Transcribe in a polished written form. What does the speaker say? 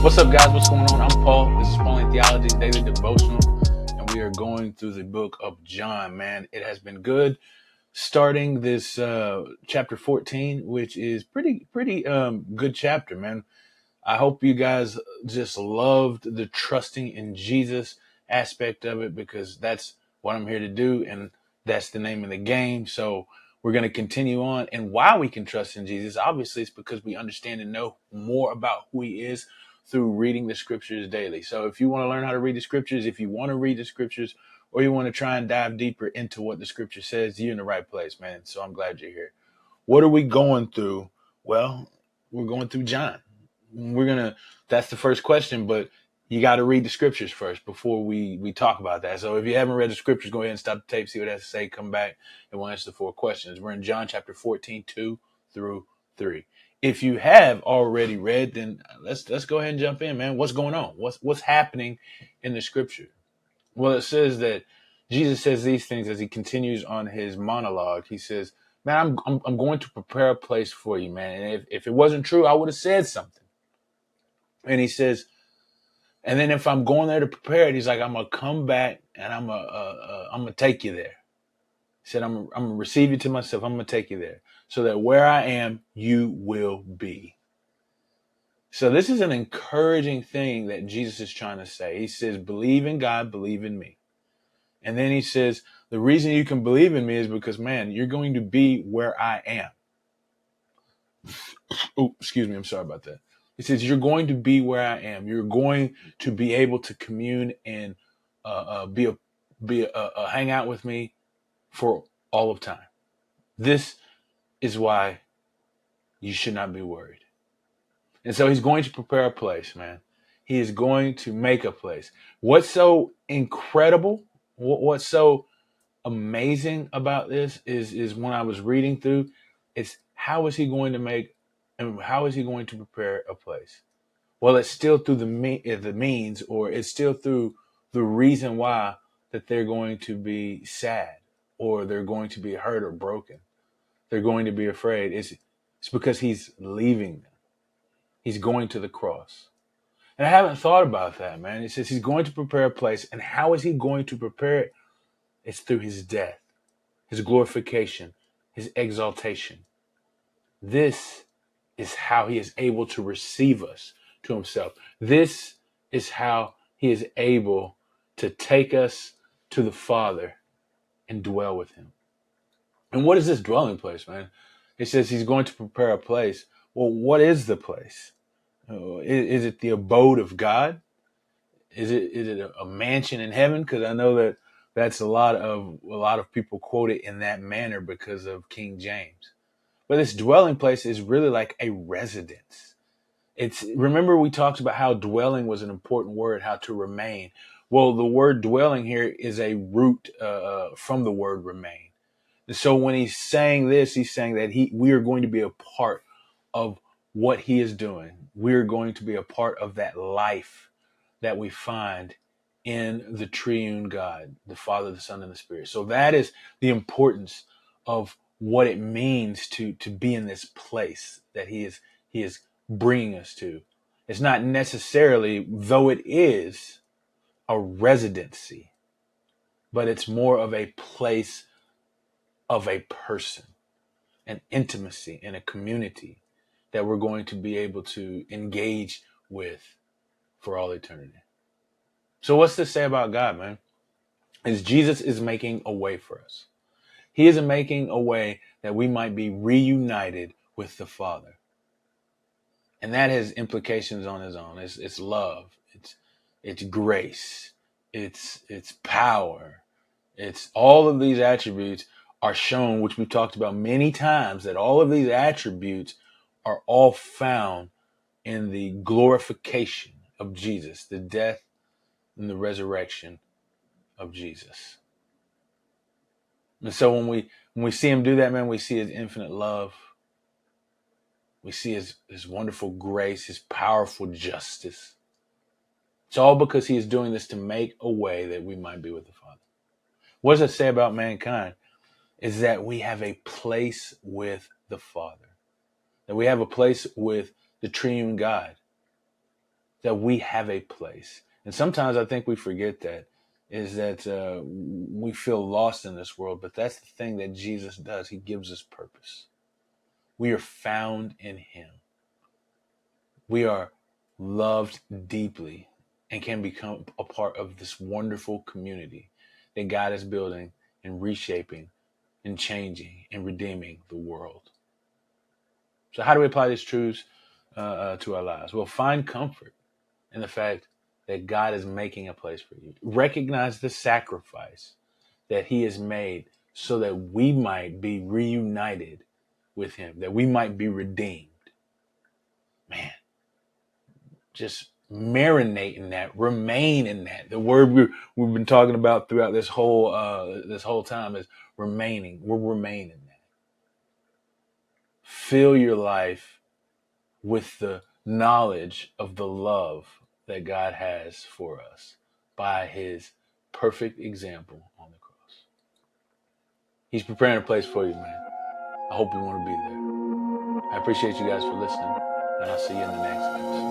What's up, guys? What's going on? I'm Paul. This is Paul in Theology's Daily Devotional, and we are going through the book of John. Man, it has been good starting this chapter 14, which is pretty good chapter, man. I hope you guys just loved the trusting in Jesus aspect of it, because that's what I'm here to do, and that's the name of the game. So we're going to continue on. And why we can trust in Jesus, obviously, it's because we understand and know more about who he is through reading the scriptures daily. So if you want to learn how to read the scriptures, if you want to read the scriptures, or you want to try and dive deeper into what the scripture says, you're in the right place, man. So I'm glad you're here. What are we going through? Well, we're going through John. That's the first question, but you got to read the scriptures first before we talk about that. So if you haven't read the scriptures, go ahead and stop the tape, see what it has to say, come back, and we'll answer the 4 questions. We're in John chapter 14, 2 through 3. If you have already read, then let's go ahead and jump in, man. What's going on? What's happening in the scripture? Well, it says that Jesus says these things as he continues on his monologue. He says, "Man, I'm going to prepare a place for you, man. And if it wasn't true, I would have said something." And he says, "And then if I'm going there to prepare it, he's like, I'm gonna come back and I'm gonna take you there." He said, I'm gonna receive you to myself. I'm gonna take you there, so that where I am, you will be." So this is an encouraging thing that Jesus is trying to say. He says, believe in God, believe in me. And then he says, the reason you can believe in me is because, man, you're going to be where I am. Oh, excuse me. I'm sorry about that. He says, you're going to be where I am. You're going to be able to commune and hang out with me for all of time. This is why you should not be worried. And so he's going to prepare a place, man. He is going to make a place. What's so incredible? What's so amazing about this is when I was reading through, it's how is he going to make and how is he going to prepare a place? Well, it's still through the means, or it's still through the reason why that they're going to be sad, or they're going to be hurt or broken. They're going to be afraid. It's because he's leaving them. He's going to the cross. And I haven't thought about that, man. It says he's going to prepare a place. And how is he going to prepare it? It's through his death, his glorification, his exaltation. This is how he is able to receive us to himself. This is how he is able to take us to the Father and dwell with him. And what is this dwelling place, man? It says he's going to prepare a place. Well, what is the place? Is it the abode of God? Is it a mansion in heaven? Because I know that that's a lot of people quote it in that manner because of King James. But this dwelling place is really like a residence. Remember we talked about how dwelling was an important word, how to remain. Well, the word dwelling here is a root from the word remain. And so when he's saying this, he's saying that we are going to be a part of what he is doing. We're going to be a part of that life that we find in the triune God, the Father, the Son, and the Spirit. So that is the importance of what it means to be in this place that he is bringing us to. It's not necessarily, though it is a residency, but it's more of a place of a person, an intimacy, and a community that we're going to be able to engage with for all eternity. So what's this say about God, man? Is Jesus is making a way for us. He is making a way that we might be reunited with the Father. And that has implications on his own. It's love. It's grace. It's power. It's all of these attributes are shown, which we've talked about many times, that all of these attributes are all found in the glorification of Jesus, the death and the resurrection of Jesus. And so when we see him do that, man, we see his infinite love. We see his wonderful grace, his powerful justice. It's all because he is doing this to make a way that we might be with the Father. What does it say about mankind? Is that we have a place with the Father. That we have a place with the triune God. that we have a place. And sometimes I think we forget that, is that we feel lost in this world, but that's the thing that Jesus does. He gives us purpose. We are found in him. We are loved deeply and can become a part of this wonderful community that God is building and reshaping and changing and redeeming the world. So how do we apply these truths to our lives? Well, find comfort in the fact that God is making a place for you. Recognize the sacrifice that he has made so that we might be reunited with him, that we might be redeemed. Man, just marinate in that, remain in that. The word we've been talking about throughout this whole time is remaining. We're remaining in that. Fill your life with the knowledge of the love that God has for us by his perfect example on the cross. He's preparing a place for you, man. I hope you want to be there. I appreciate you guys for listening, and I'll see you in the next episode.